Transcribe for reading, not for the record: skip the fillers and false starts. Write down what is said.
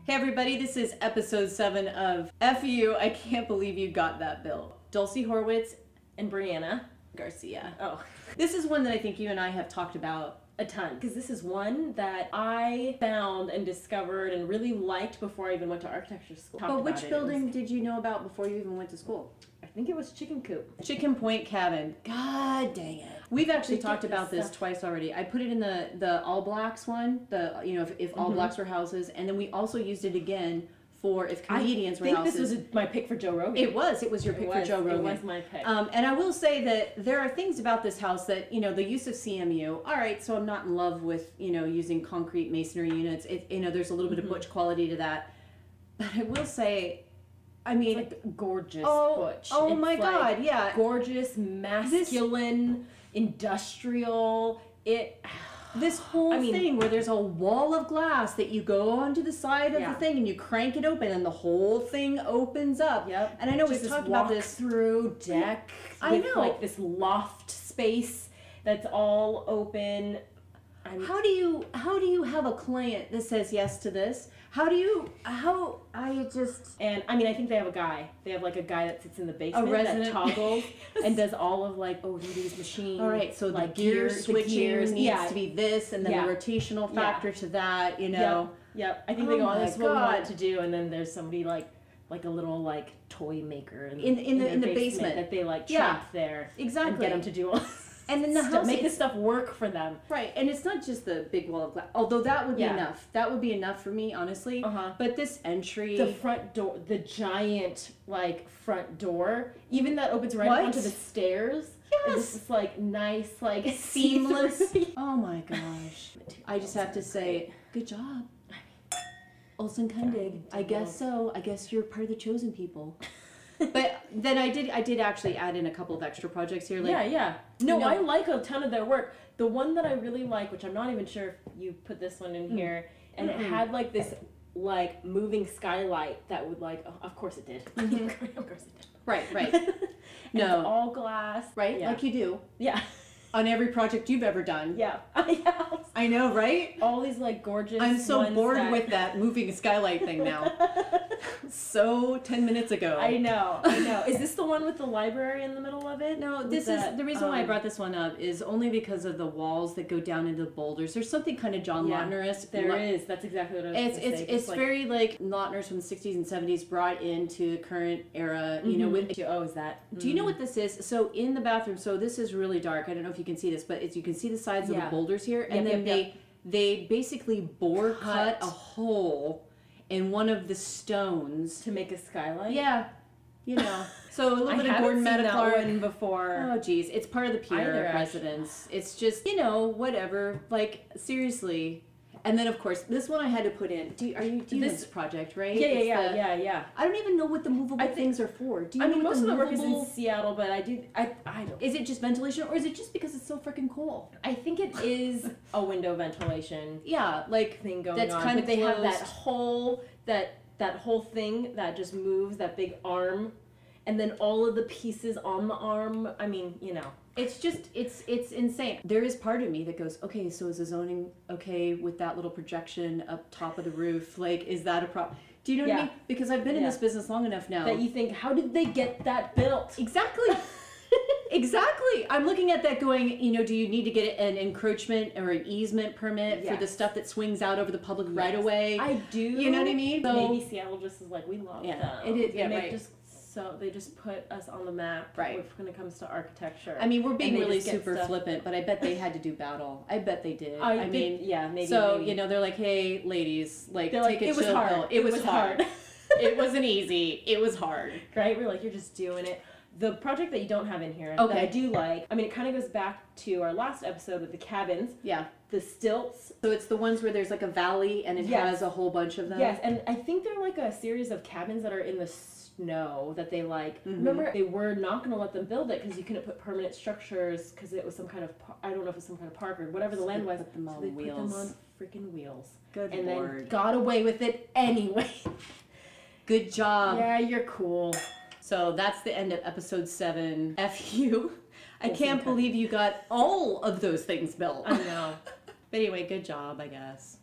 Hey everybody, this is episode 7 of FU. I can't believe you got that bill. Dulcie Horwitz and Brianna Garcia. Oh. This is one that I think you and I have talked about a ton, Because this is one that I found and discovered and really liked before I even went to architecture school. But which building did you know about before you even went to school? I think it was Chicken Coop. Chicken Point Cabin. God dang it. We've actually talked about this twice already. I put it in the All Blacks one, if All Blacks were houses, and then we also used it again for if comedians were houses. I think this was my pick for Joe Rogan. It was your pick for Joe Rogan. It was my pick. And I will say that there are things about this house that, the use of CMU, all right, so I'm not in love with, using concrete masonry units. There's a little bit of butch quality to that. But I will say, I mean, it's like gorgeous butch. Oh my God, yeah. Gorgeous, masculine, industrial. This whole thing where there's a wall of glass that you go onto the side of the thing and you crank it open and the whole thing opens up. Yep. And I know we've talked about this through deck. I know. Like this loft space that's all open. How do you have a client that says yes to this? And I mean, I think they have a guy. They have like a guy that sits in the basement that toggles and does all of like, these machines. All right, so like the gear switching needs to be this, and then the rotational factor to that, Yep. I think they go, this is what we want to do, and then there's somebody like a little like toy maker in the basement that they like trap there. Exactly. And get them to do all this. And then the house make this stuff work for them. Right, and it's not just the big wall of glass. Although that would be enough. That would be enough for me, honestly. But this entry, the front door, the giant like front door, even that opens right onto the stairs. Yes, it's like nice, like seamless. Oh my gosh! I just have to say, good job, Olson Kundig. I guess so. I guess you're part of the chosen people. But then I did actually add in a couple of extra projects here. Like, No, I like a ton of their work. The one that I really like, which I'm not even sure if you put this one in here, and it had like this like moving skylight that would like, of course it did. Of course it did. Right. No, it's all glass. Right, like you do. Yeah. On every project you've ever done. Yeah. I know, right? All these like gorgeous. I'm so bored with that moving skylight thing now. So 10 minutes ago. I know. Is this the one with the library in the middle of it? No, this is the reason why I brought this one up is only because of the walls that go down into the boulders. There's something kind of John Lautner-esque. There is. That's exactly what I was going to say. It's very like Lautner's from the 60s and 70s brought into the current era. Is that? Do you know what this is? So in the bathroom. So this is really dark. I don't know if you can see this, but you can see the sides of the boulders here, and then they basically bore cut a hole in one of the stones to make a skylight. Yeah, so a little bit of Gordon Metaclar before. Oh geez, it's part of the Pierre residence. It's just whatever. Like seriously. And then of course this one I had to put in. Do you know this project, right? Yeah. I don't even know what the movable things are for. Do you know most of the work is in Seattle, but I don't. Is it just ventilation, or is it just because it's so freaking cool? I think it is a window ventilation. Yeah, like thing going that's on. Kind of they have that whole thing that just moves, that big arm, and then all of the pieces on the arm. I mean, It's just, it's insane. There is part of me that goes, okay, so is the zoning okay with that little projection up top of the roof? Like, is that a problem? Do you know what I mean? Because I've been in this business long enough now. That you think, how did they get that built? Exactly. Exactly. I'm looking at that going, do you need to get an encroachment or an easement permit for the stuff that swings out over the public right away? I do. You know what I mean? So, maybe Seattle just is like, we love them. It is. Yeah, right. So they just put us on the map when it comes to architecture. I mean, we're being really super flippant, but I bet they had to do battle. I bet they did. Maybe. So, they're like, hey, ladies, take a chill pill. It was hard. It wasn't easy. It was hard. Right? We're like, you're just doing it. The project that you don't have in here that I do like, it kind of goes back to our last episode with the cabins. Yeah. The stilts. So it's the ones where there's like a valley and it has a whole bunch of them? Yes, and I think they're like a series of cabins that are in the snow that they like. Remember, they were not going to let them build it because you couldn't put permanent structures because it was some kind of, I don't know if it was some kind of park or whatever the land was. Put them on they wheels. put them on freaking wheels. Good and Lord. then got away with it anyway. Good job. Yeah, you're cool. So that's the end of episode 7. FU. I can't believe you got all of those things built. I know. But anyway, good job, I guess.